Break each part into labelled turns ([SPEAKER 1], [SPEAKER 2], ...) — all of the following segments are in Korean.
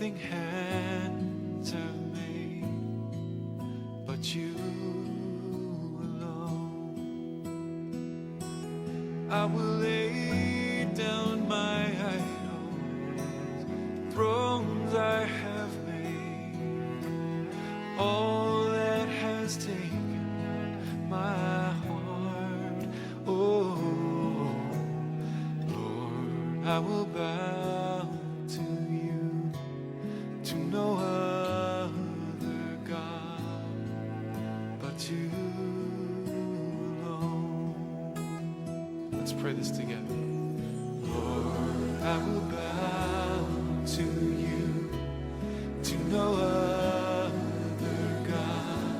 [SPEAKER 1] nothing hands have made but you alone. I will lay down my idols, thrones I have made, all that has taken my heart. Oh Lord, I will bow to you, to no other God but you alone. Let's pray this together. Lord, I will bow to you, to no other God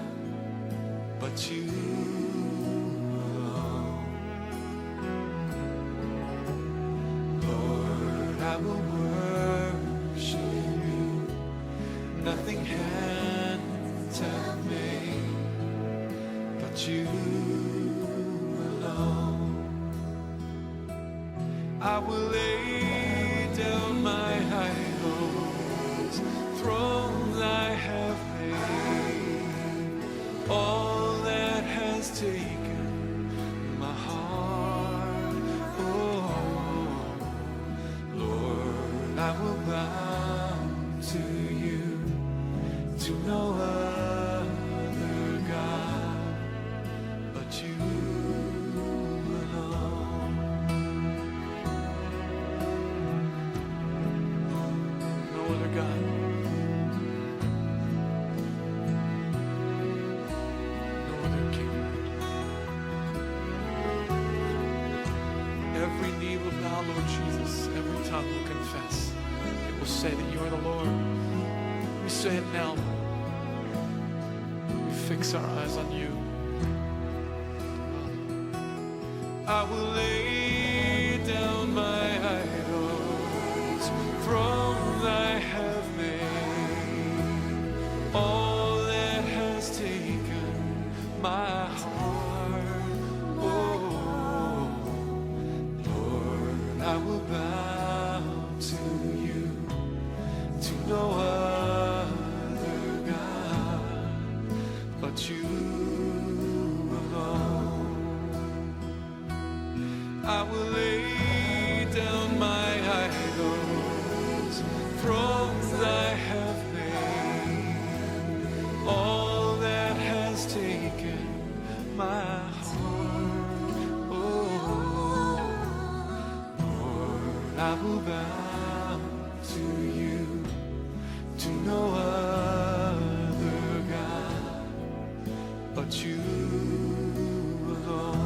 [SPEAKER 1] but you alone. Lord, I will worship you, nothing hands have made but you alone. I will lay down my idols, thrones I have made, all that has taken my heart. Oh Lord, I will bow to you, to no other God but you alone. No other God. No other King. Every knee will bow, Lord Jesus. Every tongue will confess. It will say that you are the Lord. We say it now, Lord. We fix our eyes on you. I will lay down my idols, thrones I have made, all that has taken my heart. Oh Lord, I will bow to you, to no other God but you alone. I will lay down my idols, thrones I have made, all that has taken my heart. Oh Lord, I will bow to you, to no other God but you alone.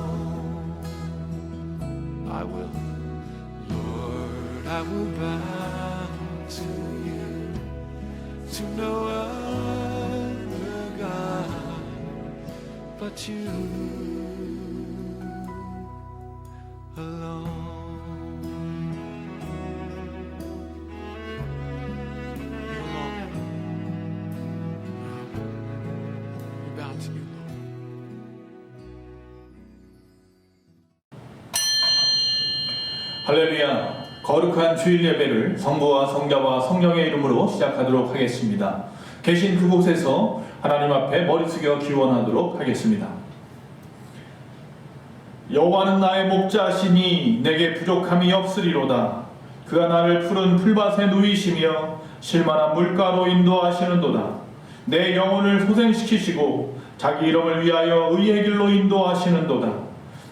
[SPEAKER 1] I will, Lord, I will bow to you, to no other God but you alone. You alone. We bow to you, Lord.
[SPEAKER 2] 할렐루야. 거룩한 주일 예배를 성부와 성자와 성령의 이름으로 시작하도록 하겠습니다. 계신 그곳에서 하나님 앞에 머리 숙여 기원하도록 하겠습니다. 여호와는 나의 목자시니 내게 부족함이 없으리로다. 그가 나를 푸른 풀밭에 누이시며 실만한 물가로 인도하시는도다. 내 영혼을 소생시키시고 자기 이름을 위하여 의의 길로 인도하시는도다.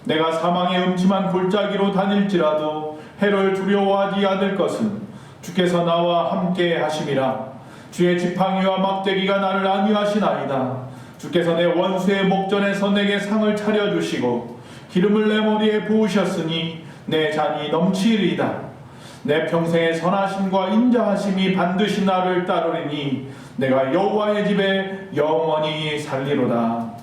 [SPEAKER 2] 내가 사망의 음침한 골짜기로 다닐지라도 해를 두려워하지 않을 것은 주께서 나와 함께 하심이라. 주의 지팡이와 막대기가 나를 안위하시나이다. 주께서 내 원수의 목전에서 내게 상을 차려주시고 기름을 내 머리에 부으셨으니 내 잔이 넘치리이다. 내 평생의 선하심과 인자하심이 반드시 나를 따르리니 내가 여호와의 집에 영원히 살리로다.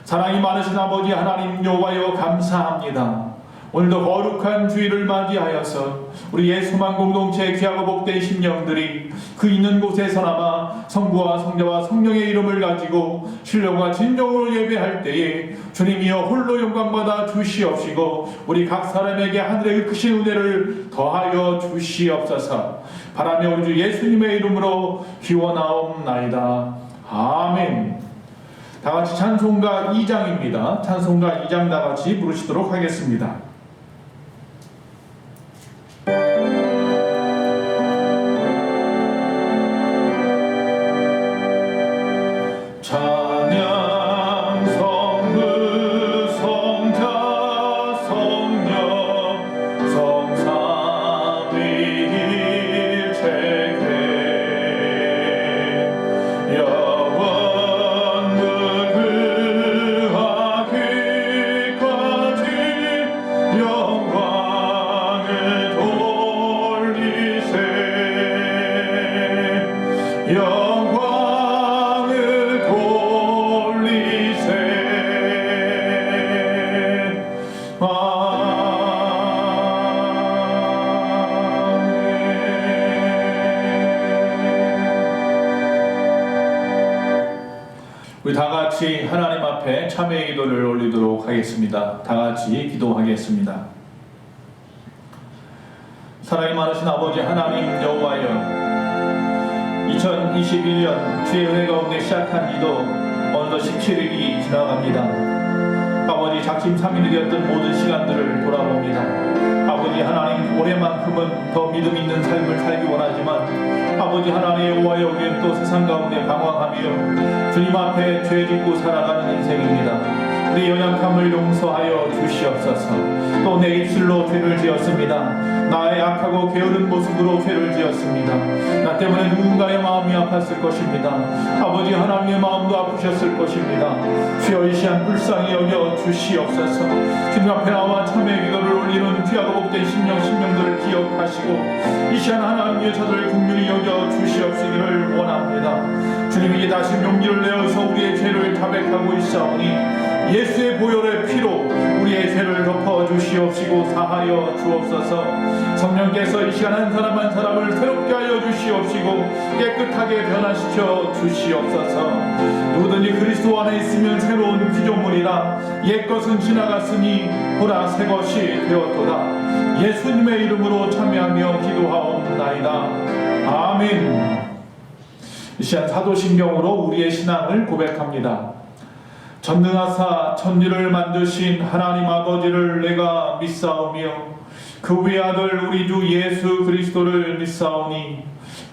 [SPEAKER 2] 사랑이 많으신 아버지 하나님 여호와여 감사합니다. 오늘도 거룩한 주일을 맞이하여서 우리 예수만 공동체의 귀하고 복된 심령들이 그 있는 곳에서나마 성부와 성자와 성령의 이름을 가지고 신령과 진정으로 예배할 때에 주님이여 홀로 영광받아 주시옵시고 우리 각 사람에게 하늘의 크신 은혜를 더하여 주시옵소서. 바라며 우리 주 예수님의 이름으로 기원하옵나이다. 아멘. 다같이 찬송가 2장입니다. 찬송가 2장 다같이 부르시도록 하겠습니다. 찬양 성부 성자 성령 성삼위일체계 영원 무궁하기까지 영광을 돌리세 우리 다 같이 하나님 앞에 참회의 기도를 올리도록 하겠습니다. 다 같이 기도하겠습니다. 사랑이 많으신 아버지 하나님 여호와여, 2021년 주의 은혜 가운데 시작한 기도 어느덧 17일이 지나갑니다. 아버지 작심삼일이 되었던 모든 시간들을 돌아봅니다. 아버지 하나님, 올해만큼은 더 믿음 있는 삶을 살기 원하지만 아버지 하나님 여호와여, 우리는 또 세상 가운데 방황하며 주님 앞에 죄 짓고 살아가는 인생입니다. 우리 연약함을 용서하여 주시옵소서. 또 내 입술로 죄를 지었습니다. 나의 악하고 게으른 모습으로 죄를 지었습니다. 나 때문에 누군가의 마음이 아팠을 것입니다. 아버지 하나님의 마음도 아프셨을 것입니다. 주여 이 시간 불쌍히 여겨 주시옵소서. 주님 앞에 나와 참회 기도를 올리는 귀하고 복된 심령들을 기억하시고 이 시간 하나님의 자들을 긍휼히 여겨 주시옵시기를 원합니다. 주님이 다시 용기를 내어서 우리의 죄를 자백하고 있사오니 예수의 보혈의 피로 우리의 죄를 덮어 주시옵시고 사하여 주옵소서. 성령께서 이 시간 한 사람 한 사람을 새롭게 하여 주시옵시고 깨끗하게 변화시켜 주시옵소서. 누구든지 그리스도 안에 있으면 새로운 피조물이라 옛것은 지나갔으니 보라 새 것이 되었도다. 예수님의 이름으로 참여하며 기도하옵나이다. 아멘. 이 시간 사도신경으로 우리의 신앙을 고백합니다. 전능하사 천지를 만드신 하나님 아버지를 내가 믿사오며 그 외아들 우리 주 예수 그리스도를 믿사오니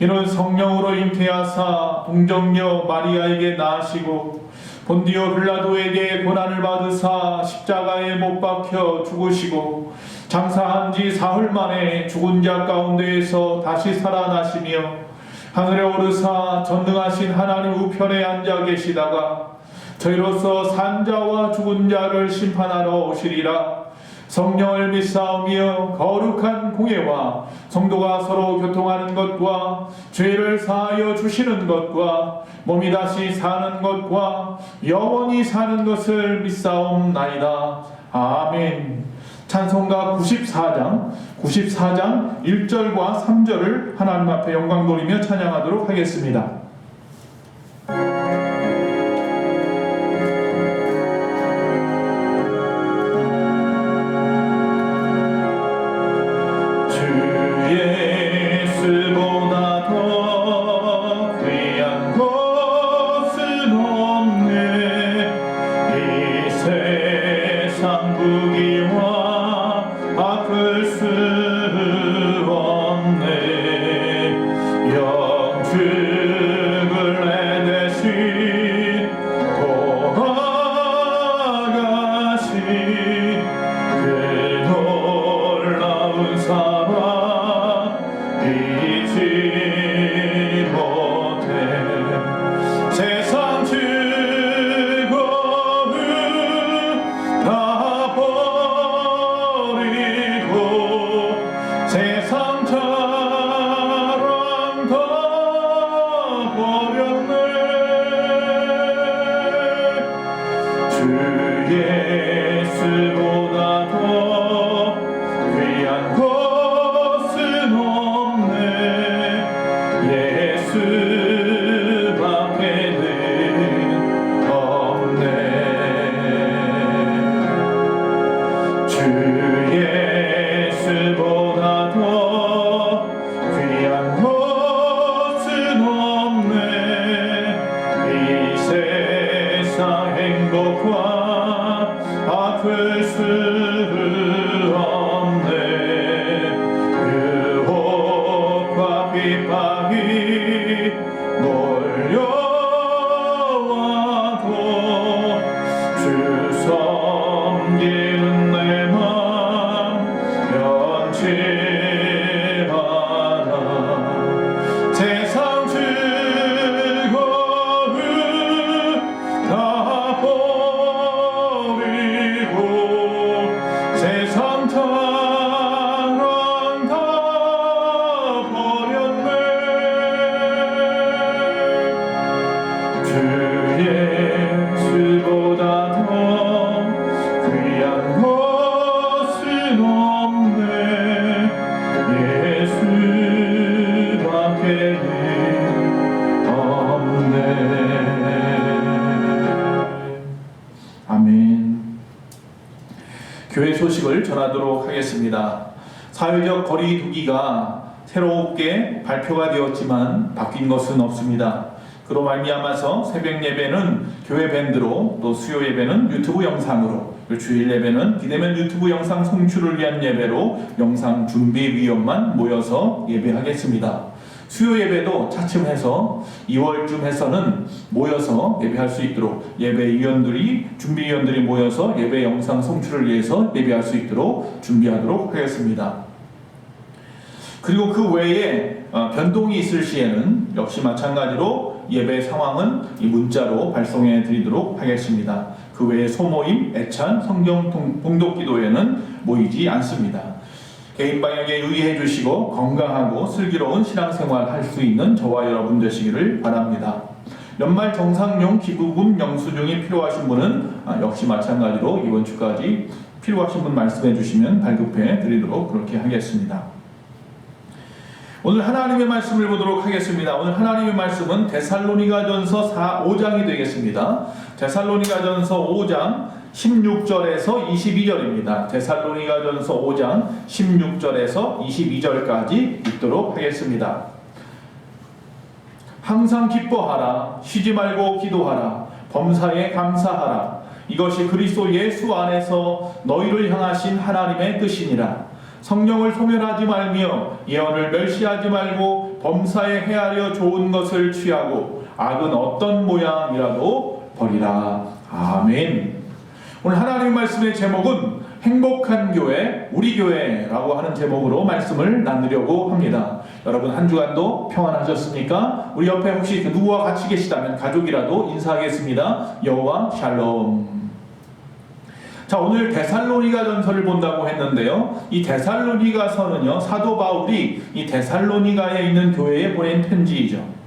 [SPEAKER 2] 이는 성령으로 잉태하사 동정녀 마리아에게 낳으시고 본디오 빌라도에게 고난을 받으사 십자가에 못 박혀 죽으시고 장사한 지 사흘 만에 죽은 자 가운데에서 다시 살아나시며 하늘에 오르사 전능하신 하나님 우편에 앉아 계시다가 저희로서 산자와 죽은 자를 심판하러 오시리라. 성령을 믿사오며 거룩한 공예와 성도가 서로 교통하는 것과 죄를 사하여 주시는 것과 몸이 다시 사는 것과 영원히 사는 것을 믿사옵나이다. 아멘. 찬송가 94장 1절과 3절을 하나님 앞에 영광 돌리며 찬양하도록 하겠습니다. 예수보다 더 귀한 것은 없네. 이 세상 부귀와 아플 수 없네. 영주 소식을 전하도록 하겠습니다. 사회적 거리 두기가 새롭게 발표가 되었지만 바뀐 것은 없습니다. 그로 말미암아서 새벽 예배는 교회 밴드로, 또 수요 예배는 유튜브 영상으로, 주일 예배는 비대면 유튜브 영상 송출을 위한 예배로 영상 준비위원만 모여서 예배하겠습니다. 수요 예배도 차츰해서 2월쯤 해서는 모여서 예배할 수 있도록 예배위원들이, 준비위원들이 모여서 예배 영상 송출을 위해서 예배할 수 있도록 준비하도록 하겠습니다. 그리고 그 외에 변동이 있을 시에는 역시 마찬가지로 예배 상황은 이 문자로 발송해 드리도록 하겠습니다. 그 외에 소모임, 애찬, 성경 봉독기도회는 모이지 않습니다. 개인 방역에 유의해 주시고 건강하고 슬기로운 신앙생활 할 수 있는 저와 여러분 되시기를 바랍니다. 연말 정상용 기부금 영수증이 필요하신 분은 역시 마찬가지로 이번 주까지 필요하신 분 말씀해 주시면 발급해 드리도록 그렇게 하겠습니다. 오늘 하나님의 말씀을 보도록 하겠습니다. 오늘 하나님의 말씀은 데살로니가전서 5장이 되겠습니다. 데살로니가전서 5장 16절에서 22절입니다. 데살로니가전서 5장 16절에서 22절까지 읽도록 하겠습니다. 항상 기뻐하라. 쉬지 말고 기도하라. 범사에 감사하라. 이것이 그리스도 예수 안에서 너희를 향하신 하나님의 뜻이니라. 성령을 소멸하지 말며 예언을 멸시하지 말고 범사에 헤아려 좋은 것을 취하고 악은 어떤 모양이라도 버리라. 아멘. 오늘 하나님 말씀의 제목은 행복한 교회, 우리 교회라고 하는 제목으로 말씀을 나누려고 합니다. 여러분 한 주간도 평안하셨습니까? 우리 옆에 혹시 누구와 같이 계시다면 가족이라도 인사하겠습니다. 여호와 샬롬. 자, 오늘 데살로니가전서를 본다고 했는데요. 이 데살로니가서는요, 사도 바울이 이 데살로니가에 있는 교회에 보낸 편지이죠.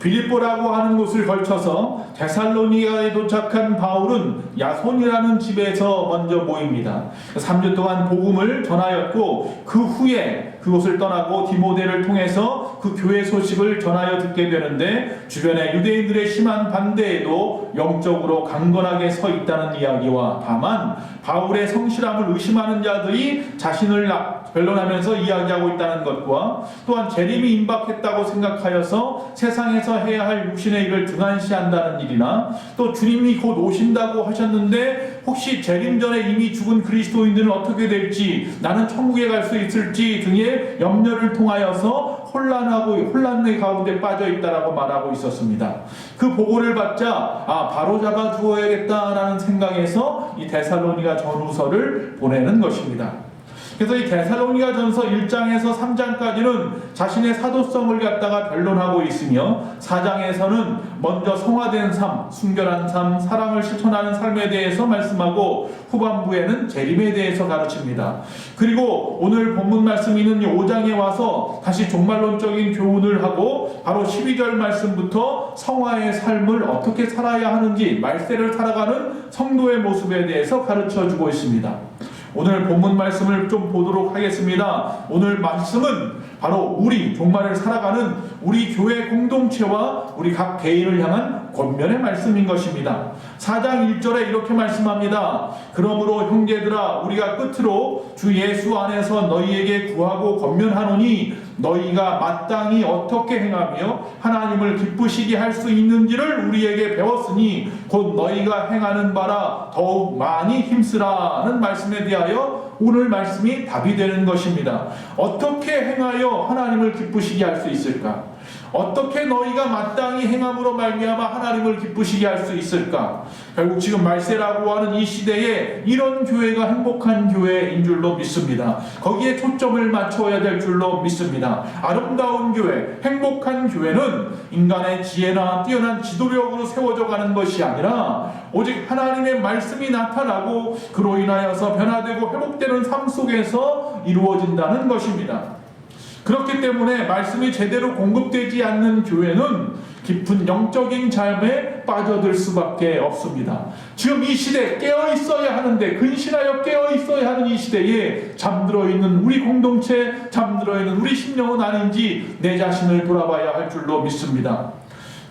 [SPEAKER 2] 빌립보라고 하는 곳을 걸쳐서 데살로니가에 도착한 바울은 야손이라는 집에서 먼저 모입니다. 3주 동안 복음을 전하였고 그 후에 그곳을 떠나고 디모데를 통해서 그 교회 소식을 전하여 듣게 되는데 주변의 유대인들의 심한 반대에도 영적으로 강건하게 서 있다는 이야기와 다만 바울의 성실함을 의심하는 자들이 자신을 변론하면서 이야기하고 있다는 것과 또한 재림이 임박했다고 생각하여서 세상에서 해야 할 육신의 일을 등한시한다는 일이나 또 주님이 곧 오신다고 하셨는데 혹시 재림 전에 이미 죽은 그리스도인들은 어떻게 될지, 나는 천국에 갈 수 있을지 등의 염려를 통하여서 혼란의 가운데 빠져 있다라고 말하고 있었습니다. 그 보고를 받자 바로 잡아 주어야겠다라는 생각에서 이 데살로니가 전후서를 보내는 것입니다. 그래서 이 데살로니가전서 1장에서 3장까지는 자신의 사도성을 갖다가 변론하고 있으며 4장에서는 먼저 성화된 삶, 순결한 삶, 사랑을 실천하는 삶에 대해서 말씀하고 후반부에는 재림에 대해서 가르칩니다. 그리고 오늘 본문 말씀이 있는 이 5장에 와서 다시 종말론적인 교훈을 하고 바로 12절 말씀부터 성화의 삶을 어떻게 살아야 하는지, 말세를 살아가는 성도의 모습에 대해서 가르쳐주고 있습니다. 오늘 본문 말씀을 좀 보도록 하겠습니다. 오늘 말씀은 바로 우리 종말을 살아가는 우리 교회 공동체와 우리 각 개인을 향한 권면의 말씀인 것입니다. 4장 1절에 이렇게 말씀합니다. 그러므로 형제들아, 우리가 끝으로 주 예수 안에서 너희에게 구하고 권면하노니 너희가 마땅히 어떻게 행하며 하나님을 기쁘시게 할 수 있는지를 우리에게 배웠으니 곧 너희가 행하는 바라 더욱 많이 힘쓰라는 말씀에 대하여 오늘 말씀이 답이 되는 것입니다. 어떻게 행하여 하나님을 기쁘시게 할 수 있을까? 어떻게 너희가 마땅히 행함으로 말미암아 하나님을 기쁘시게 할 수 있을까? 결국 지금 말세라고 하는 이 시대에 이런 교회가 행복한 교회인 줄로 믿습니다. 거기에 초점을 맞춰야 될 줄로 믿습니다. 아름다운 교회, 행복한 교회는 인간의 지혜나 뛰어난 지도력으로 세워져 가는 것이 아니라 오직 하나님의 말씀이 나타나고 그로 인하여서 변화되고 회복되는 삶 속에서 이루어진다는 것입니다. 그렇기 때문에 말씀이 제대로 공급되지 않는 교회는 깊은 영적인 잠에 빠져들 수밖에 없습니다. 지금 이 시대 깨어 있어야 하는데, 근신하여 깨어 있어야 하는 이 시대에 잠들어 있는 우리 공동체, 잠들어 있는 우리 심령은 아닌지 내 자신을 돌아봐야 할 줄로 믿습니다.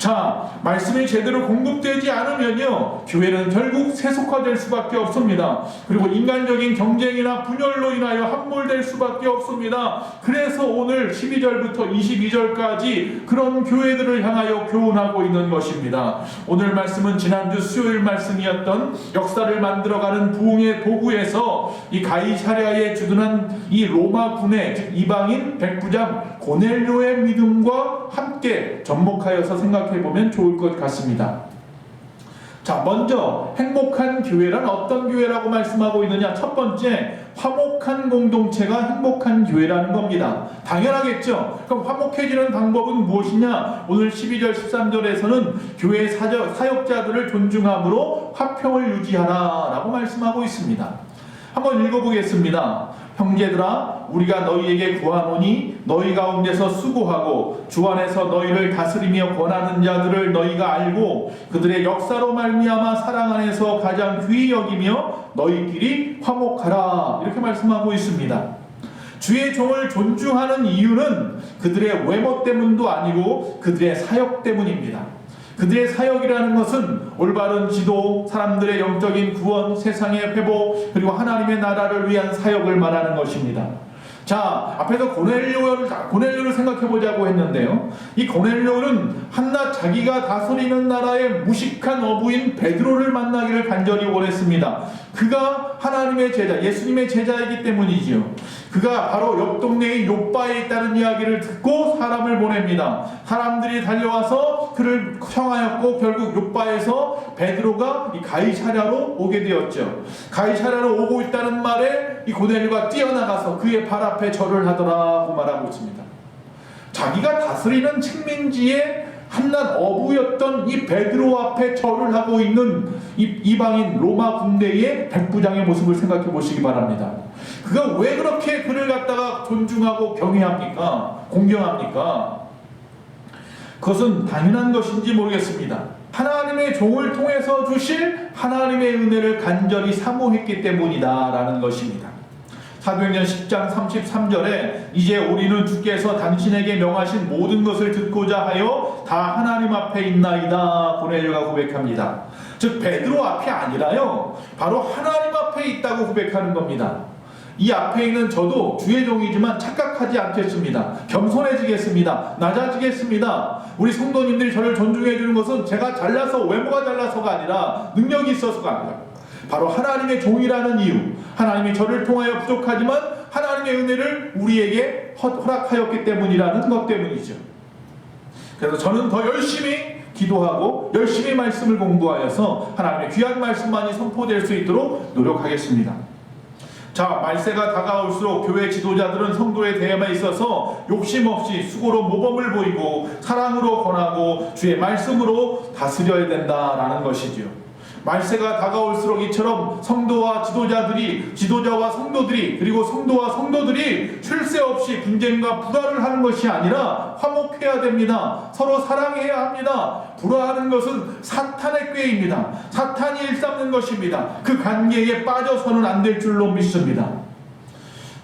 [SPEAKER 2] 자, 말씀이 제대로 공급되지 않으면요, 교회는 결국 세속화될 수밖에 없습니다. 그리고 인간적인 경쟁이나 분열로 인하여 함몰될 수밖에 없습니다. 그래서 오늘 12절부터 22절까지 그런 교회들을 향하여 교훈하고 있는 것입니다. 오늘 말씀은 지난주 수요일 말씀이었던 역사를 만들어가는 부흥의 도구에서 이 가이사랴에 주둔한 이 로마군의, 즉 이방인 백부장 고넬료의 믿음과 함께 접목하여서 생각해보면 좋을 것 같습니다. 자, 먼저 행복한 교회란 어떤 교회라고 말씀하고 있느냐? 첫 번째, 화목한 공동체가 행복한 교회라는 겁니다. 당연하겠죠. 그럼 화목해지는 방법은 무엇이냐? 오늘 12절 13절에서는 교회 사역자들을 존중함으로 화평을 유지하라 라고 말씀하고 있습니다. 한번 읽어보겠습니다. 형제들아, 우리가 너희에게 구하노니 너희 가운데서 수고하고 주 안에서 너희를 다스리며 권하는 자들을 너희가 알고 그들의 역사로 말미암아 사랑 안에서 가장 귀히 여기며 너희끼리 화목하라, 이렇게 말씀하고 있습니다. 주의 종을 존중하는 이유는 그들의 외모 때문도 아니고 그들의 사역 때문입니다. 그들의 사역이라는 것은 올바른 지도, 사람들의 영적인 구원, 세상의 회복, 그리고 하나님의 나라를 위한 사역을 말하는 것입니다. 자, 앞에서 고넬료를 생각해 보자고 했는데요. 이 고넬료는 한낱 자기가 다스리는 나라의 무식한 어부인 베드로를 만나기를 간절히 원했습니다. 그가 하나님의 제자, 예수님의 제자이기 때문이지요. 그가 바로 옆 동네의 욥바에 있다는 이야기를 듣고 사람을 보냅니다. 사람들이 달려와서 그를 청하였고 결국 욥바에서 베드로가 이 가이사랴로 오게 되었죠. 가이사랴로 오고 있다는 말에 이 고넬료가 뛰어나가서 그의 발 앞에 절을 하더라고 말하고 있습니다. 자기가 다스리는 식민지의 한낱 어부였던 이 베드로 앞에 절을 하고 있는 이 이방인 로마 군대의 백부장의 모습을 생각해 보시기 바랍니다. 그가 왜 그렇게 그를 갖다가 존중하고 경외합니까? 공경합니까? 그것은 당연한 것인지 모르겠습니다. 하나님의 종을 통해서 주실 하나님의 은혜를 간절히 사모했기 때문이다라는 것입니다. 사도행전 10장 33절에 이제 우리는 주께서 당신에게 명하신 모든 것을 듣고자 하여 다 하나님 앞에 있나이다, 고넬료가 고백합니다. 즉 베드로 앞이 아니라요, 바로 하나님 앞에 있다고 고백하는 겁니다. 이 앞에 있는 저도 주의 종이지만 착각하지 않겠습니다. 겸손해지겠습니다. 낮아지겠습니다. 우리 성도님들이 저를 존중해 주는 것은 제가 잘나서, 외모가 잘나서가 아니라 능력이 있어서가 아니라 바로 하나님의 종이라는 이유, 하나님이 저를 통하여 부족하지만 하나님의 은혜를 우리에게 허락하였기 때문이라는 것 때문이죠. 그래서 저는 더 열심히 기도하고 열심히 말씀을 공부하여서 하나님의 귀한 말씀만이 선포될 수 있도록 노력하겠습니다. 자, 말세가 다가올수록 교회 지도자들은 성도의 대함에 있어서 욕심 없이 수고로 모범을 보이고 사랑으로 권하고 주의 말씀으로 다스려야 된다라는 것이지요. 말세가 다가올수록 이처럼 성도와 지도자와 성도들이, 그리고 성도와 성도들이 쉴 새 없이 분쟁과 불화를 하는 것이 아니라 화목해야 됩니다. 서로 사랑해야 합니다. 불화하는 것은 사탄의 꾀입니다. 사탄이 일삼는 것입니다. 그 관계에 빠져서는 안 될 줄로 믿습니다.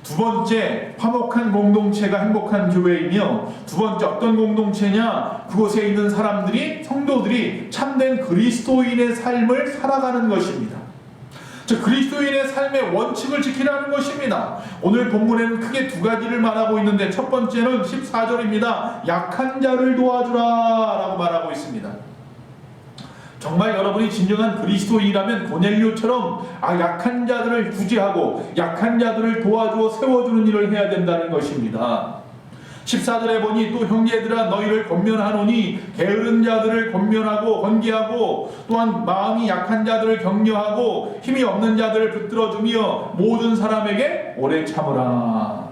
[SPEAKER 2] 두 번째, 화목한 공동체가 행복한 교회이며, 두 번째 어떤 공동체냐? 그곳에 있는 사람들이, 성도들이 참된 그리스도인의 삶을 살아가는 것입니다. 즉 그리스도인의 삶의 원칙을 지키라는 것입니다. 오늘 본문에는 크게 두 가지를 말하고 있는데, 첫 번째는 14절입니다. 약한 자를 도와주라 라고 말하고 있습니다. 정말 여러분이 진정한 그리스도인이라면 고넬료처럼 약한 자들을 구제하고 약한 자들을 도와주어 세워주는 일을 해야 된다는 것입니다. 14절에 보니 또 형제들아 너희를 권면하노니 게으른 자들을 권면하고 권계하고 또한 마음이 약한 자들을 격려하고 힘이 없는 자들을 붙들어주며 모든 사람에게 오래 참으라.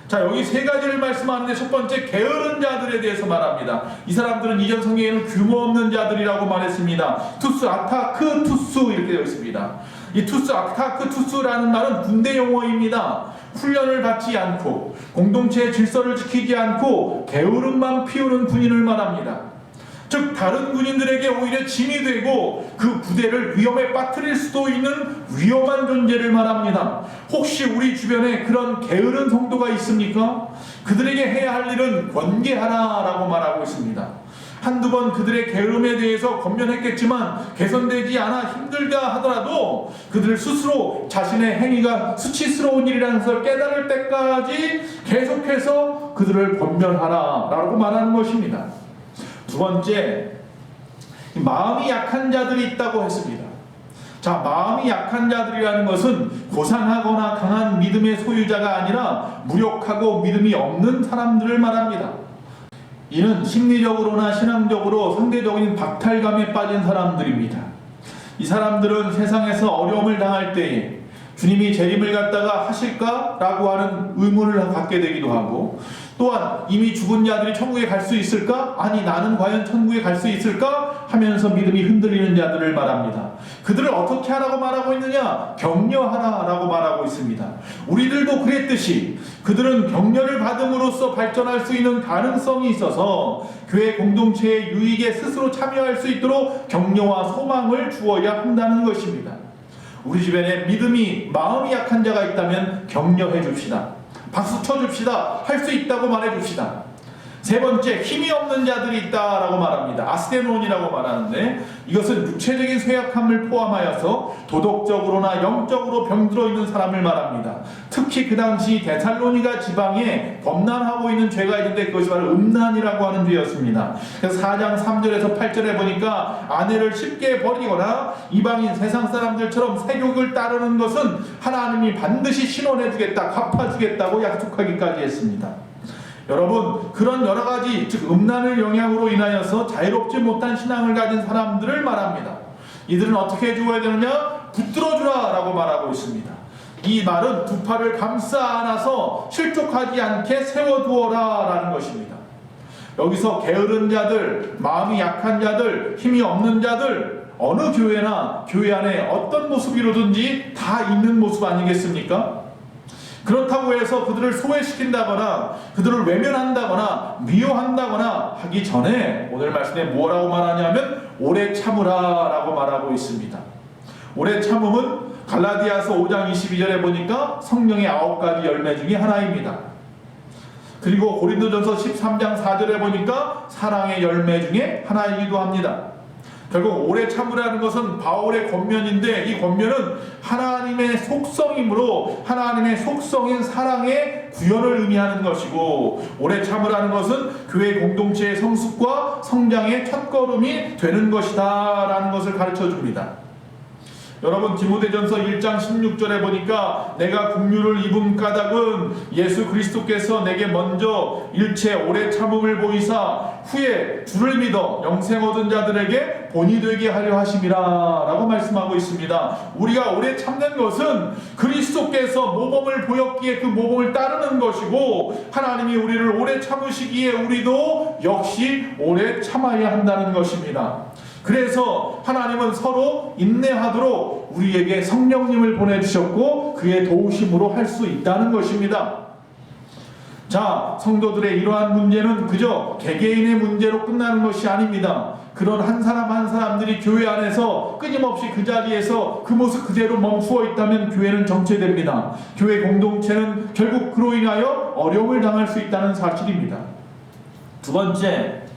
[SPEAKER 2] 자, 여기 세 가지를 말씀하는데 첫 번째, 게으른 자들에 대해서 말합니다. 이 사람들은 이전 성경에는 규모 없는 자들이라고 말했습니다. 투스, 아타크, 투스 이렇게 되어 있습니다. 이 투스, 아타크, 투스라는 말은 군대 용어입니다. 훈련을 받지 않고 공동체의 질서를 지키지 않고 게으름만 피우는 군인을 말합니다. 즉 다른 군인들에게 오히려 짐이 되고 그 부대를 위험에 빠뜨릴 수도 있는 위험한 존재를 말합니다. 혹시 우리 주변에 그런 게으른 성도가 있습니까? 그들에게 해야 할 일은 권계하라 라고 말하고 있습니다. 한두 번 그들의 게으름에 대해서 권면했겠지만 개선되지 않아 힘들다 하더라도 그들 스스로 자신의 행위가 수치스러운 일이라는 것을 깨달을 때까지 계속해서 그들을 권면하라 라고 말하는 것입니다. 두 번째, 마음이 약한 자들이 있다고 했습니다. 자, 마음이 약한 자들이라는 것은 고상하거나 강한 믿음의 소유자가 아니라 무력하고 믿음이 없는 사람들을 말합니다. 이는 심리적으로나 신앙적으로 상대적인 박탈감에 빠진 사람들입니다. 이 사람들은 세상에서 어려움을 당할 때에 주님이 재림을 갖다가 하실까라고 하는 의문을 갖게 되기도 하고, 또한 이미 죽은 자들이 천국에 갈 수 있을까? 아니, 나는 과연 천국에 갈 수 있을까? 하면서 믿음이 흔들리는 자들을 말합니다. 그들을 어떻게 하라고 말하고 있느냐? 격려하라 라고 말하고 있습니다. 우리들도 그랬듯이 그들은 격려를 받음으로써 발전할 수 있는 가능성이 있어서 교회 공동체의 유익에 스스로 참여할 수 있도록 격려와 소망을 주어야 한다는 것입니다. 우리 주변에 믿음이, 마음이 약한 자가 있다면 격려해 줍시다. 박수 쳐줍시다. 할 수 있다고 말해줍시다. 세 번째, 힘이 없는 자들이 있다라고 말합니다. 아스테논이라고 말하는데, 이것은 육체적인 쇠약함을 포함하여서 도덕적으로나 영적으로 병들어 있는 사람을 말합니다. 특히 그 당시 데살로니가 지방에 범람하고 있는 죄가 있는데 그것이 바로 음란이라고 하는 죄였습니다. 그래서 4장 3절에서 8절에 보니까 아내를 쉽게 버리거나 이방인 세상 사람들처럼 세욕을 따르는 것은 하나님이 반드시 신원해주겠다, 갚아주겠다고 약속하기까지 했습니다. 여러분, 그런 여러 가지, 즉 음란의 영향으로 인하여서 자유롭지 못한 신앙을 가진 사람들을 말합니다. 이들은 어떻게 해주어야 되느냐? 붙들어주라 라고 말하고 있습니다. 이 말은 두 팔을 감싸 안아서 실족하지 않게 세워두어라 라는 것입니다. 여기서 게으른 자들, 마음이 약한 자들, 힘이 없는 자들, 어느 교회나 교회 안에 어떤 모습이로든지 다 있는 모습 아니겠습니까? 그렇다고 해서 그들을 소외시킨다거나 그들을 외면한다거나 미워한다거나 하기 전에 오늘 말씀에 뭐라고 말하냐면 오래 참으라 라고 말하고 있습니다. 오래 참음은 갈라디아서 5장 22절에 보니까 성령의 9가지 열매 중에 하나입니다. 그리고 고린도전서 13장 4절에 보니까 사랑의 열매 중에 하나이기도 합니다. 결국 오래 참으라는 것은 바울의 권면인데, 이 권면은 하나님의 속성이므로 하나님의 속성인 사랑의 구현을 의미하는 것이고, 오래 참으라는 것은 교회 공동체의 성숙과 성장의 첫걸음이 되는 것이다 라는 것을 가르쳐 줍니다. 여러분, 디모데전서 1장 16절에 보니까 내가 긍휼을 입은 까닭은 예수 그리스도께서 내게 먼저 일체 오래 참음을 보이사 후에 주를 믿어 영생 얻은 자들에게 본이 되게 하려 하심이라 라고 말씀하고 있습니다. 우리가 오래 참는 것은 그리스도께서 모범을 보였기에 그 모범을 따르는 것이고, 하나님이 우리를 오래 참으시기에 우리도 역시 오래 참아야 한다는 것입니다. 그래서 하나님은 서로 인내하도록 우리에게 성령님을 보내주셨고 그의 도우심으로 할 수 있다는 것입니다. 자, 성도들의 이러한 문제는 그저 개개인의 문제로 끝나는 것이 아닙니다. 그런 한 사람 한 사람들이 교회 안에서 끊임없이 그 자리에서 그 모습 그대로 멈추어 있다면 교회는 정체됩니다. 교회 공동체는 결국 그로 인하여 어려움을 당할 수 있다는 사실입니다. 두 번째,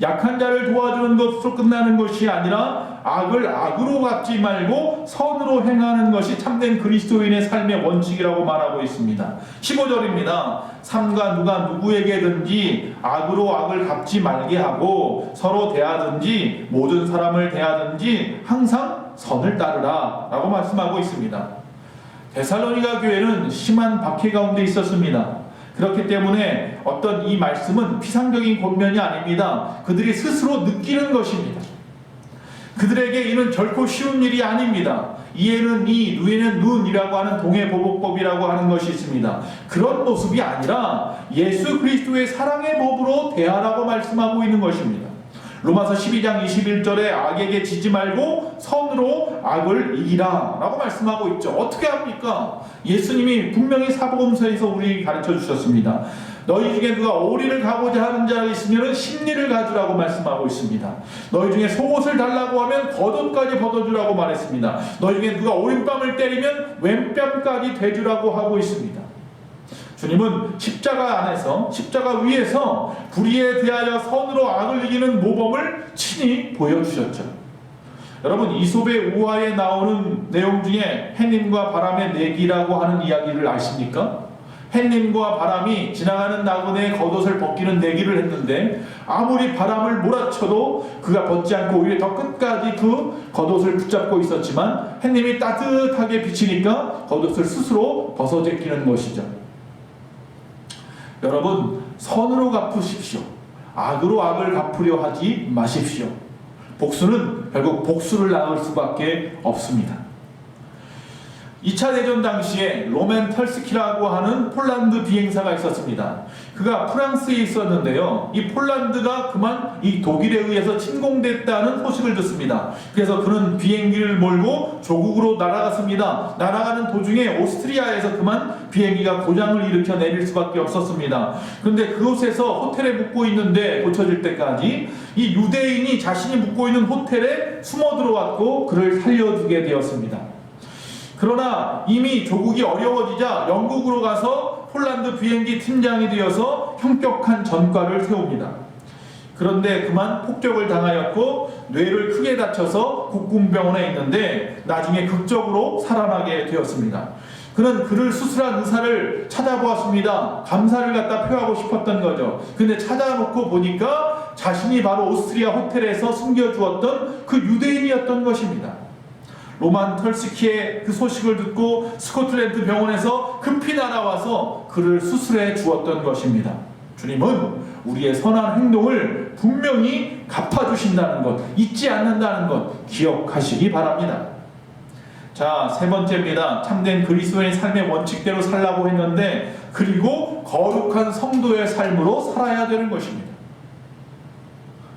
[SPEAKER 2] 약한 자를 도와주는 것으로 끝나는 것이 아니라 악을 악으로 갚지 말고 선으로 행하는 것이 참된 그리스도인의 삶의 원칙이라고 말하고 있습니다. 15절입니다. 삼가 누가 누구에게든지 악으로 악을 갚지 말게 하고 서로 대하든지 모든 사람을 대하든지 항상 선을 따르라 라고 말씀하고 있습니다. 데살로니가 교회는 심한 박해 가운데 있었습니다. 그렇기 때문에 어떤 이 말씀은 피상적인 권면이 아닙니다. 그들이 스스로 느끼는 것입니다. 그들에게 이는 결코 쉬운 일이 아닙니다. 이에는 이, 누에는 눈이라고 하는 동해보복법이라고 하는 것이 있습니다. 그런 모습이 아니라 예수 그리스도의 사랑의 법으로 대하라고 말씀하고 있는 것입니다. 로마서 12장 21절에 악에게 지지 말고 선으로 악을 이기라 라고 말씀하고 있죠. 어떻게 합니까? 예수님이 분명히 사복음서에서 우리에게 가르쳐 주셨습니다. 너희 중에 누가 오리를 가고자 하는 자가 있으면 십리를 가주라고 말씀하고 있습니다. 너희 중에 속옷을 달라고 하면 겉옷까지 벗어주라고 말했습니다. 너희 중에 누가 오른뺨을 때리면 왼뺨까지 대주라고 하고 있습니다. 주님은 십자가 안에서, 십자가 위에서 불의에 대하여 선으로 악을 이기는 모범을 친히 보여주셨죠. 여러분, 이솝의 우화에 나오는 내용 중에 햇님과 바람의 내기라고 하는 이야기를 아십니까? 햇님과 바람이 지나가는 나그네의 겉옷을 벗기는 내기를 했는데 아무리 바람을 몰아쳐도 그가 벗지 않고 오히려 더 끝까지 그 겉옷을 붙잡고 있었지만 햇님이 따뜻하게 비치니까 겉옷을 스스로 벗어 제끼는 것이죠. 여러분, 선으로 갚으십시오. 악으로 악을 갚으려 하지 마십시오. 복수는 결국 복수를 낳을 수밖에 없습니다. 2차 대전 당시에 로맨 털스키라고 하는 폴란드 비행사가 있었습니다. 그가 프랑스에 있었는데요. 이 폴란드가 그만 이 독일에 의해서 침공됐다는 소식을 듣습니다. 그래서 그는 비행기를 몰고 조국으로 날아갔습니다. 날아가는 도중에 오스트리아에서 그만 비행기가 고장을 일으켜 내릴 수밖에 없었습니다. 그런데 그곳에서 호텔에 묵고 있는데 고쳐질 때까지 이 유대인이 자신이 묵고 있는 호텔에 숨어 들어왔고 그를 살려주게 되었습니다. 그러나 이미 조국이 어려워지자 영국으로 가서 폴란드 비행기 팀장이 되어서 형격한 전과를 세웁니다. 그런데 그만 폭격을 당하였고 뇌를 크게 다쳐서 국군병원에 있는데 나중에 극적으로 살아나게 되었습니다. 그는 그를 수술한 의사를 찾아보았습니다. 감사를 갖다 표하고 싶었던 거죠. 근데 찾아놓고 보니까 자신이 바로 오스트리아 호텔에서 숨겨주었던 그 유대인이었던 것입니다. 로만 털스키의 그 소식을 듣고 스코틀랜드 병원에서 급히 날아와서 그를 수술해 주었던 것입니다. 주님은 우리의 선한 행동을 분명히 갚아주신다는 것, 잊지 않는다는 것 기억하시기 바랍니다. 자, 세 번째입니다. 참된 그리스도의 삶의 원칙대로 살라고 했는데 그리고 거룩한 성도의 삶으로 살아야 되는 것입니다.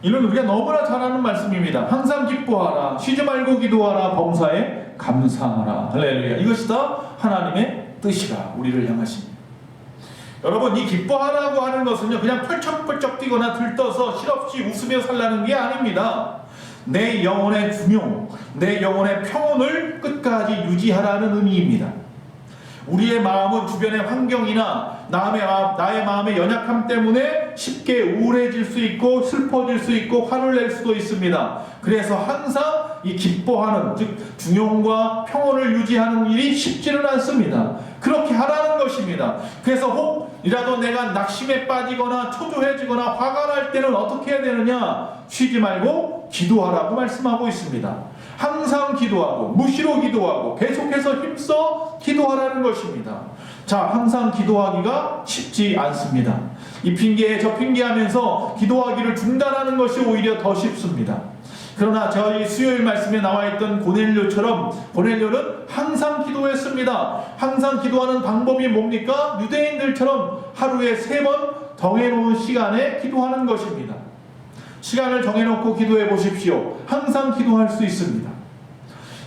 [SPEAKER 2] 이는 우리가 너무나 잘 아는 말씀입니다. 항상 기뻐하라, 쉬지 말고 기도하라, 범사에 감사하라. 할렐루야. 이것이 다 하나님의 뜻이라 우리를 향하십니다. 여러분, 이 기뻐하라고 하는 것은요 그냥 펄쩍펄쩍 뛰거나 들떠서 실없이 웃으며 살라는 게 아닙니다. 내 영혼의 중용, 내 영혼의 평온을 끝까지 유지하라는 의미입니다. 우리의 마음은 주변의 환경이나 나의 마음의 연약함 때문에 쉽게 우울해질 수 있고 슬퍼질 수 있고 화를 낼 수도 있습니다. 그래서 항상 이 기뻐하는, 즉 중용과 평온을 유지하는 일이 쉽지는 않습니다. 그렇게 하라는 것입니다. 그래서 혹이라도 내가 낙심에 빠지거나 초조해지거나 화가 날 때는 어떻게 해야 되느냐? 쉬지 말고 기도하라고 말씀하고 있습니다. 항상 기도하고 무시로 기도하고 계속해서 힘써 기도하라는 것입니다. 자, 항상 기도하기가 쉽지 않습니다. 이 핑계에 저 핑계하면서 기도하기를 중단하는 것이 오히려 더 쉽습니다. 그러나 저희 수요일 말씀에 나와 있던 고넬료처럼 고넬료는 항상 기도했습니다. 항상 기도하는 방법이 뭡니까? 유대인들처럼 하루에 3번 정해놓은 시간에 기도하는 것입니다. 시간을 정해놓고 기도해 보십시오. 항상 기도할 수 있습니다.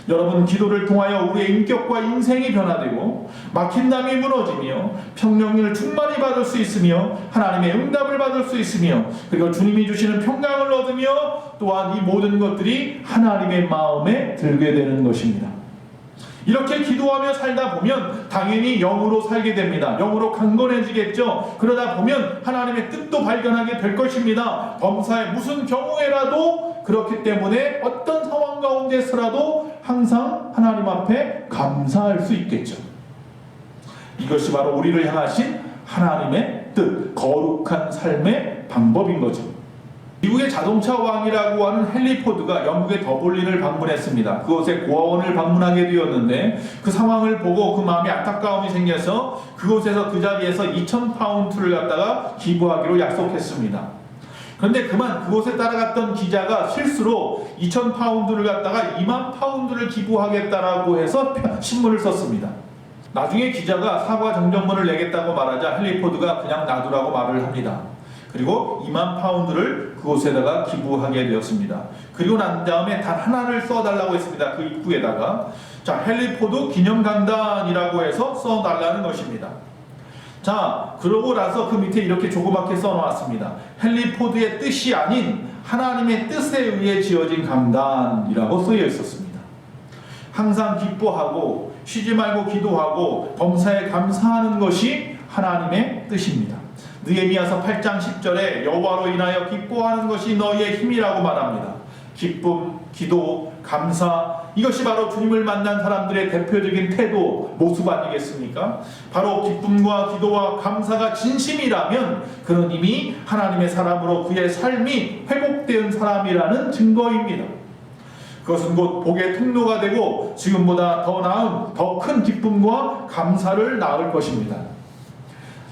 [SPEAKER 2] 여러분, 기도를 통하여 우리의 인격과 인생이 변화되고 막힌 담이 무너지며 평령을 충만히 받을 수 있으며 하나님의 응답을 받을 수 있으며 그리고 주님이 주시는 평강을 얻으며 또한 이 모든 것들이 하나님의 마음에 들게 되는 것입니다. 이렇게 기도하며 살다 보면 당연히 영으로 살게 됩니다. 영으로 강건해지겠죠. 그러다 보면 하나님의 뜻도 발견하게 될 것입니다. 범사의 무슨 경우에라도 그렇기 때문에 어떤 상황 가운데서라도 항상 하나님 앞에 감사할 수 있겠죠. 이것이 바로 우리를 향하신 하나님의 뜻, 거룩한 삶의 방법인 거죠. 미국의 자동차 왕이라고 하는 헨리 포드가 영국의 더블린을 방문했습니다. 그곳에 고아원을 방문하게 되었는데 그 상황을 보고 그 마음에 안타까움이 생겨서 그곳에서 그 자리에서 2,000파운드를 갖다가 기부하기로 약속했습니다. 그런데 그만 그곳에 따라갔던 기자가 실수로 2,000파운드를 갖다가 20,000파운드를 기부하겠다라고 해서 신문을 썼습니다. 나중에 기자가 사과 정정문을 내겠다고 말하자 헨리 포드가 그냥 놔두라고 말을 합니다. 그리고 20,000파운드를 그곳에다가 기부하게 되었습니다. 그리고 난 다음에 단 하나를 써달라고 했습니다. 그 입구에다가. 자, 헨리 포드 기념강단이라고 해서 써달라는 것입니다. 자, 그러고 나서 그 밑에 이렇게 조그맣게 써놓았습니다. 헨리 포드의 뜻이 아닌 하나님의 뜻에 의해 지어진 강단이라고 쓰여 있었습니다. 항상 기뻐하고 쉬지 말고 기도하고 범사에 감사하는 것이 하나님의 뜻입니다. 느헤미야서 8장 10절에 여호와로 인하여 기뻐하는 것이 너희의 힘이라고 말합니다. 기쁨, 기도, 감사, 이것이 바로 주님을 만난 사람들의 대표적인 태도, 모습 아니겠습니까? 바로 기쁨과 기도와 감사가 진심이라면 그는 이미 하나님의 사람으로 그의 삶이 회복된 사람이라는 증거입니다. 그것은 곧 복의 통로가 되고 지금보다 더 나은, 더 큰 기쁨과 감사를 낳을 것입니다.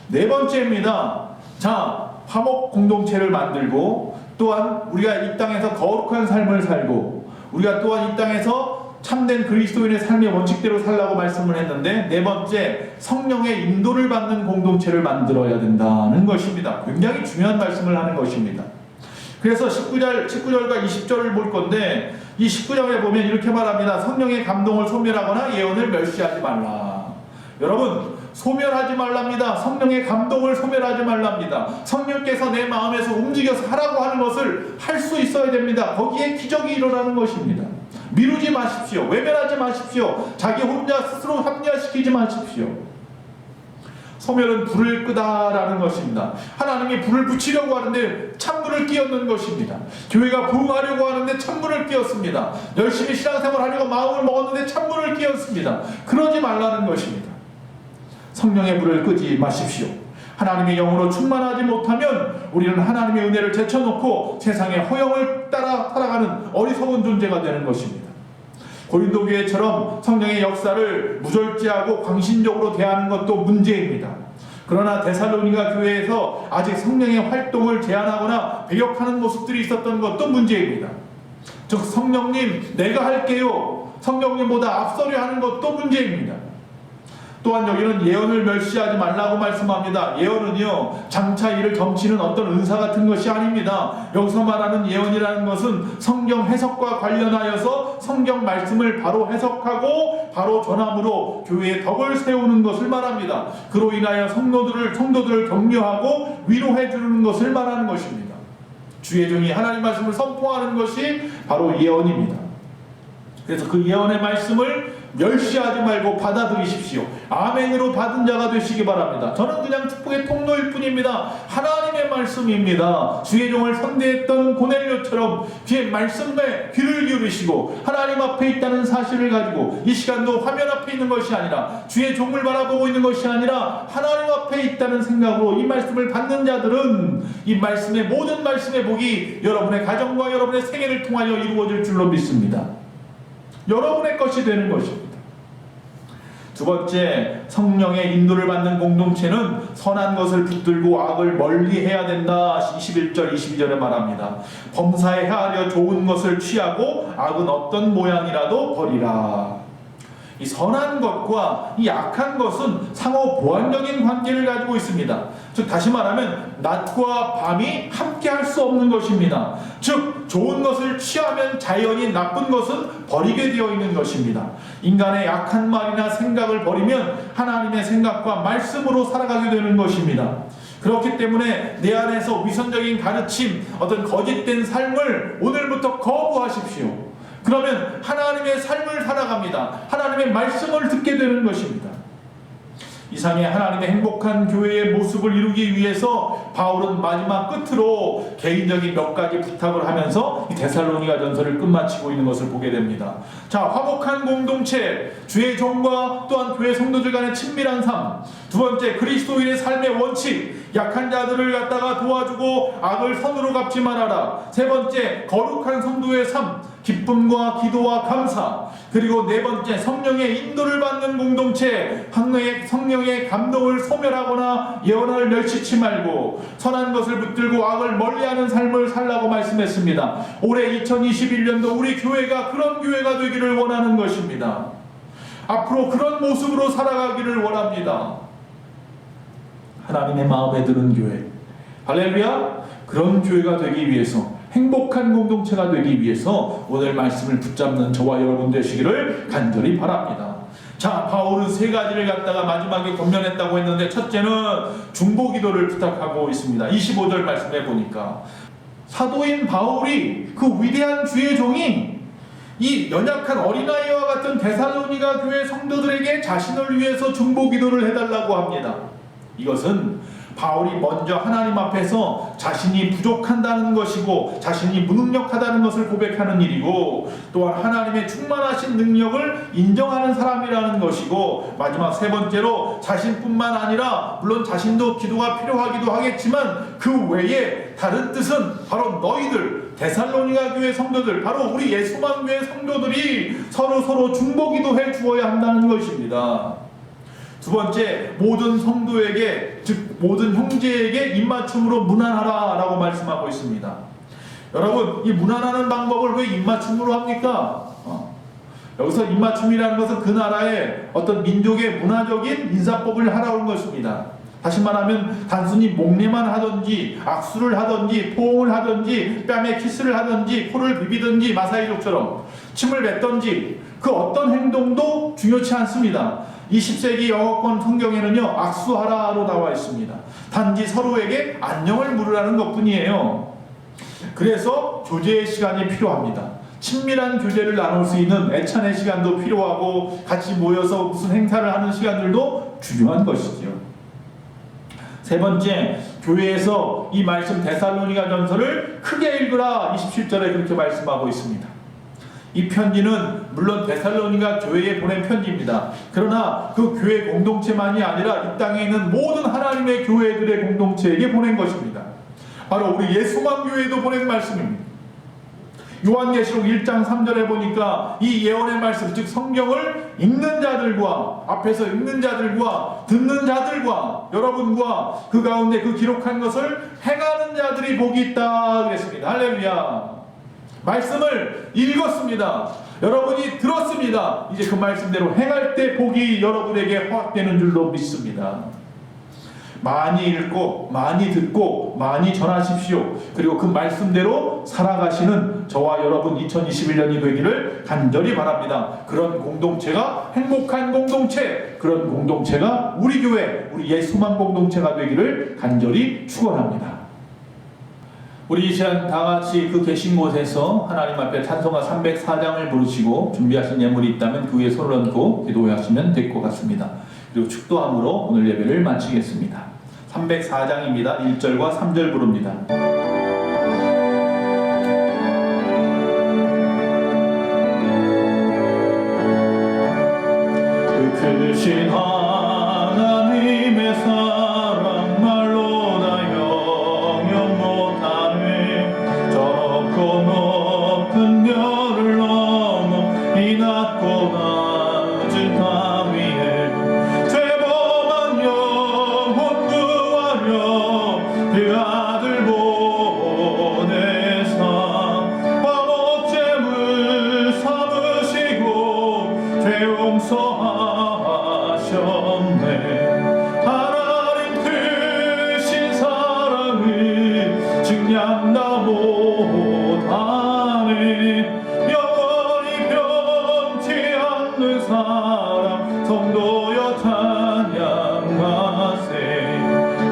[SPEAKER 2] 네 번째입니다. 자, 화목 공동체를 만들고 또한 우리가 이 땅에서 거룩한 삶을 살고 우리가 또한 이 땅에서 참된 그리스도인의 삶의 원칙대로 살라고 말씀을 했는데, 네 번째, 성령의 인도를 받는 공동체를 만들어야 된다는 것입니다. 굉장히 중요한 말씀을 하는 것입니다. 그래서 19절과 20절을 볼 건데, 이 19절에 보면 이렇게 말합니다. 성령의 감동을 소멸하거나 예언을 멸시하지 말라. 여러분, 소멸하지 말랍니다. 성령의 감동을 소멸하지 말랍니다. 성령께서 내 마음에서 움직여서 하라고 하는 것을 할 수 있어야 됩니다. 거기에 기적이 일어나는 것입니다. 미루지 마십시오. 외면하지 마십시오. 자기 혼자 스스로 합리화시키지 마십시오. 소멸은 불을 끄다라는 것입니다. 하나님이 불을 붙이려고 하는데 찬불을 끼얹는 것입니다. 교회가 부흥하려고 하는데 찬불을 끼얹습니다. 열심히 신앙생활 하려고 마음을 먹었는데 찬불을 끼얹습니다. 그러지 말라는 것입니다. 성령의 불을 끄지 마십시오. 하나님의 영으로 충만하지 못하면 우리는 하나님의 은혜를 제쳐놓고 세상의 허영을 따라 살아가는 어리석은 존재가 되는 것입니다. 고린도 교회처럼 성령의 역사를 무절제하고 광신적으로 대하는 것도 문제입니다. 그러나 데살로니가 교회에서 아직 성령의 활동을 제한하거나 배격하는 모습들이 있었던 것도 문제입니다. 즉, 성령님 내가 할게요, 성령님보다 앞서려 하는 것도 문제입니다. 또한 여기는 예언을 멸시하지 말라고 말씀합니다. 예언은요, 장차 일을 점치는 어떤 은사 같은 것이 아닙니다. 여기서 말하는 예언이라는 것은 성경 해석과 관련하여서 성경 말씀을 바로 해석하고 바로 전함으로 교회의 덕을 세우는 것을 말합니다. 그로 인하여 성도들을 격려하고 위로해 주는 것을 말하는 것입니다. 주의 종이 하나님 말씀을 선포하는 것이 바로 예언입니다. 그래서 그 예언의 말씀을 멸시하지 말고 받아들이십시오. 아멘으로 받은 자가 되시기 바랍니다. 저는 그냥 축복의 통로일 뿐입니다. 하나님의 말씀입니다. 주의 종을 선대했던 고넬료처럼 주의 말씀에 귀를 기울이시고 하나님 앞에 있다는 사실을 가지고 이 시간도 화면 앞에 있는 것이 아니라 주의 종을 바라보고 있는 것이 아니라 하나님 앞에 있다는 생각으로 이 말씀을 받는 자들은 이 말씀의 모든 말씀의 복이 여러분의 가정과 여러분의 생애를 통하여 이루어질 줄로 믿습니다. 여러분의 것이 되는 것입니다. 두 번째, 성령의 인도를 받는 공동체는 선한 것을 붙들고 악을 멀리해야 된다. 21절 22절에 말합니다. 범사에 헤아려 좋은 것을 취하고 악은 어떤 모양이라도 버리라. 이 선한 것과 이 악한 것은 상호 보완적인 관계를 가지고 있습니다. 즉, 다시 말하면 낮과 밤이 함께 할 수 없는 것입니다. 즉, 좋은 것을 취하면 자연히 나쁜 것은 버리게 되어 있는 것입니다. 인간의 약한 말이나 생각을 버리면 하나님의 생각과 말씀으로 살아가게 되는 것입니다. 그렇기 때문에 내 안에서 위선적인 가르침, 어떤 거짓된 삶을 오늘부터 거부하십시오. 그러면 하나님의 삶을 살아갑니다. 하나님의 말씀을 듣게 되는 것입니다. 이상의 하나님의 행복한 교회의 모습을 이루기 위해서 바울은 마지막 끝으로 개인적인 몇 가지 부탁을 하면서 이 데살로니가 전서를 끝마치고 있는 것을 보게 됩니다. 자, 화목한 공동체, 주의 종과 또한 교회 성도들 간의 친밀한 삶. 두 번째, 그리스도인의 삶의 원칙, 약한 자들을 갖다가 도와주고 악을 선으로 갚지 말아라. 세 번째, 거룩한 성도의 삶, 기쁨과 기도와 감사. 그리고 네 번째, 성령의 인도를 받는 공동체, 성령의 감동을 소멸하거나 예언을 멸시치 말고 선한 것을 붙들고 악을 멀리하는 삶을 살라고 말씀했습니다. 올해 2021년도 우리 교회가 그런 교회가 되기를 원하는 것입니다. 앞으로 그런 모습으로 살아가기를 원합니다. 하나님의 마음에 드는 교회, 할렐루야. 그런 교회가 되기 위해서, 행복한 공동체가 되기 위해서 오늘 말씀을 붙잡는 저와 여러분 되시기를 간절히 바랍니다. 자, 바울은 세 가지를 갖다가 마지막에 권면했다고 했는데, 첫째는 중보기도를 부탁하고 있습니다. 25절 말씀해 보니까 사도인 바울이, 그 위대한 주의 종이 이 연약한 어린아이와 같은 데살로니가 교회 성도들에게 자신을 위해서 중보기도를 해달라고 합니다. 이것은 바울이 먼저 하나님 앞에서 자신이 부족한다는 것이고 자신이 무능력하다는 것을 고백하는 일이고, 또한 하나님의 충만하신 능력을 인정하는 사람이라는 것이고, 마지막 세 번째로 자신뿐만 아니라 물론 자신도 기도가 필요하기도 하겠지만 그 외에 다른 뜻은 바로 너희들 데살로니가 교회 성도들, 바로 우리 예수만 교회 성도들이 서로 중보기도 해 주어야 한다는 것입니다. 두 번째, 모든 성도에게, 즉 모든 형제에게 입맞춤으로 문안하라 라고 말씀하고 있습니다. 여러분, 이 문안하는 방법을 왜 입맞춤으로 합니까? 여기서 입맞춤이라는 것은 그 나라의 어떤 민족의 문화적인 인사법을 하라는 것입니다. 다시 말하면 단순히 목례만 하든지 악수를 하든지 포옹을 하든지 뺨에 키스를 하든지 코를 비비든지 마사이족처럼 침을 뱉든지 그 어떤 행동도 중요치 않습니다. 20세기 영어권 성경에는요, 악수하라로 나와 있습니다. 단지 서로에게 안녕을 물으라는 것뿐이에요. 그래서 교제의 시간이 필요합니다. 친밀한 교제를 나눌 수 있는 애찬의 시간도 필요하고 같이 모여서 무슨 행사를 하는 시간들도 중요한 것이죠. 세 번째, 교회에서 이 말씀 데살로니가 전서를 크게 읽으라 27절에 그렇게 말씀하고 있습니다. 이 편지는 물론 데살로니가 교회에 보낸 편지입니다. 그러나 그 교회 공동체만이 아니라 이 땅에 있는 모든 하나님의 교회들의 공동체에게 보낸 것입니다. 바로 우리 예수만 교회에도 보낸 말씀입니다. 요한계시록 1장 3절에 보니까 이 예언의 말씀, 즉 성경을 읽는 자들과 앞에서 읽는 자들과 듣는 자들과 여러분과 그 가운데 그 기록한 것을 행하는 자들이 복이 있다 그랬습니다. 할렐루야. 말씀을 읽었습니다. 여러분이 들었습니다. 이제 그 말씀대로 행할 때 복이 여러분에게 허락되는 줄로 믿습니다. 많이 읽고 많이 듣고 많이 전하십시오. 그리고 그 말씀대로 살아가시는 저와 여러분 2021년이 되기를 간절히 바랍니다. 그런 공동체가 행복한 공동체, 그런 공동체가 우리 교회, 우리 예수만 공동체가 되기를 간절히 축원합니다. 우리 이 시간 다 같이 그 계신 곳에서 하나님 앞에 찬송가 304장을 부르시고 준비하신 예물이 있다면 그 위에 손을 얹고 기도하시면 될 것 같습니다. 그리고 축도함으로 오늘 예배를 마치겠습니다. 304장입니다. 1절과 3절 부릅니다. 그 크신 하나님의 사랑 말로 다 영영 못하네. 저높고 높은 별을 넘어 이 낮고 낮은 땅 위에 죄범한 영혼 구하려 그 아들 보내사 화목제물 삼으시고 죄 용서하셨네. 하나님 크신 사랑을 증량다 못하네. 영원히 변치 않는 사랑 성도여 찬양하세.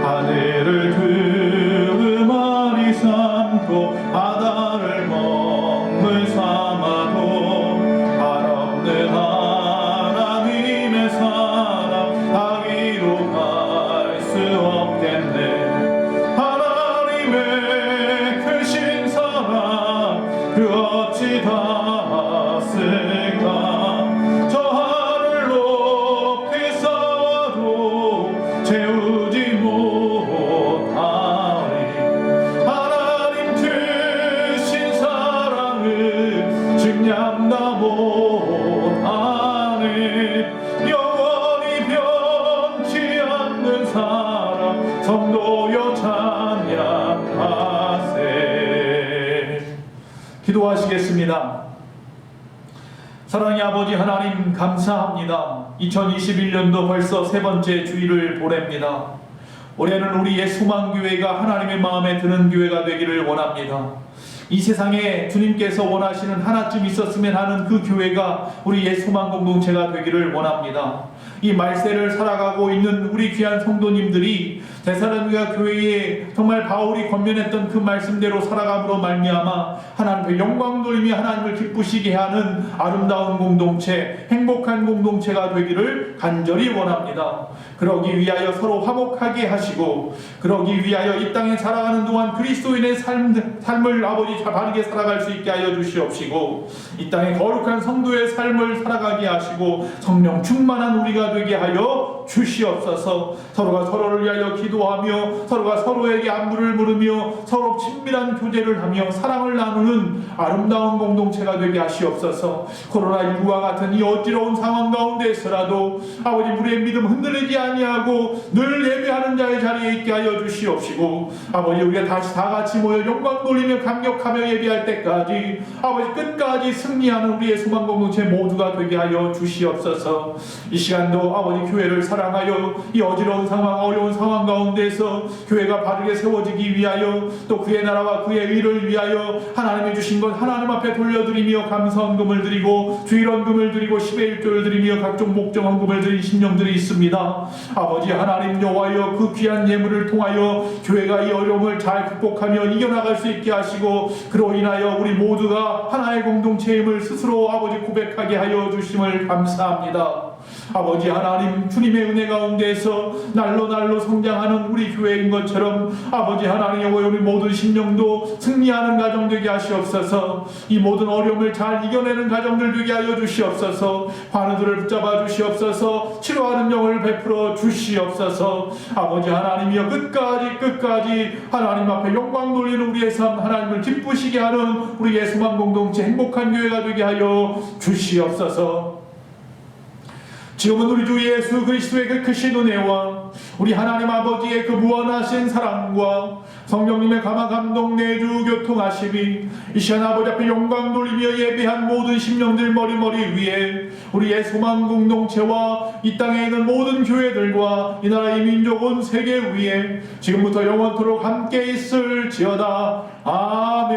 [SPEAKER 2] 하늘을 두루마리 삼고 바다를 먹물 삼아도 한없는 하나님의 사랑 다 위로 갈 수 없겠네. 하나님의 크신 사랑 그 어찌 닿았을까. 저 하늘 높이 쌓아도 채우지 못하리. 하나님 크신 사랑을 증량다 못하네. 영원히 변치 않는 사랑 성도여 찬양하세. 기도하시겠습니다. 사랑의 아버지 하나님 감사합니다. 2021년도 벌써 세 번째 주일을 보냅니다. 올해는 우리 예수만교회가 하나님의 마음에 드는 교회가 되기를 원합니다. 이 세상에 주님께서 원하시는 하나쯤 있었으면 하는 그 교회가 우리 예수만 공동체가 되기를 원합니다. 이 말세를 살아가고 있는 우리 귀한 성도님들이 데살로니가 교회에 정말 바울이 권면했던 그 말씀대로 살아감으로 말미암아 하나님께 영광 돌리며 하나님을 기쁘시게 하는 아름다운 공동체, 행복한 공동체가 되기를 간절히 원합니다. 그러기 위하여 서로 화목하게 하시고, 그러기 위하여 이 땅에 살아가는 동안 그리스도인의 삶을 아버지 바르게 살아갈 수 있게 하여 주시옵시고, 이 땅에 거룩한 성도의 삶을 살아가게 하시고 성령 충만한 우리가 되게 하여 주시옵소서. 서로가 서로를 위하여 기도하며 서로가 서로에게 안부를 물으며 서로 친밀한 교제를 하며 사랑을 나누는 아름다운 공동체가 되게 하시옵소서. 코로나19와 같은 이 어지러운 상황 가운데서라도 아버지 우리의 믿음 흔들리지 아니하고 늘 예배하는 자의 자리에 있게 하여 주시옵시고, 아버지 우리가 다시 다 같이 모여 영광 돌리며 감격하며 예배할 때까지 아버지 끝까지 승리하는 우리의 소망 공동체 모두가 되게 하여 주시옵소서. 이 시간도 아버지 교회를 사랑하여 이 어지러운 상황, 어려운 상황 가운데서 교회가 바르게 세워지기 위하여 또 그의 나라와 그의 의를 위하여 하나님이 주신 것 하나님 앞에 돌려드리며 감사헌금을 드리고 주일헌금을 드리고 10의 1조를 드리며 각종 목정헌금을 드린 신령들이 있습니다. 아버지 하나님 여호와여, 그 귀한 예물을 통하여 교회가 이 어려움을 잘 극복하며 이겨나갈 수 있게 하시고, 그로 인하여 우리 모두가 하나의 공동체임을 스스로 아버지 고백하게 하여 주심을 감사합니다. 아버지 하나님, 주님의 은혜 가운데서 날로 성장하는 우리 교회인 것처럼 아버지 하나님 여호와, 우리 모든 심령도 승리하는 가정 되게 하시옵소서. 이 모든 어려움을 잘 이겨내는 가정들 되게 하여 주시옵소서. 환우들을 붙잡아 주시옵소서. 치료하는 영을 베풀어 주시옵소서. 아버지 하나님이여, 끝까지 하나님 앞에 영광 돌리는 우리의 삶, 하나님을 기쁘시게 하는 우리의 소망 공동체, 행복한 교회가 되게 하여 주시옵소서. 지금은 우리 주 예수 그리스도의 그 크신 은혜와 우리 하나님 아버지의 그 무한하신 사랑과 성령님의 감화 감동 내주 교통하심이 이 시간 아버지 앞에 영광 돌리며 예배한 모든 심령들 머리 위에 우리의 소망 공동체와 이 땅에 있는 모든 교회들과 이 나라의 민족 온 세계 위에 지금부터 영원토록 함께 있을지어다. 아멘.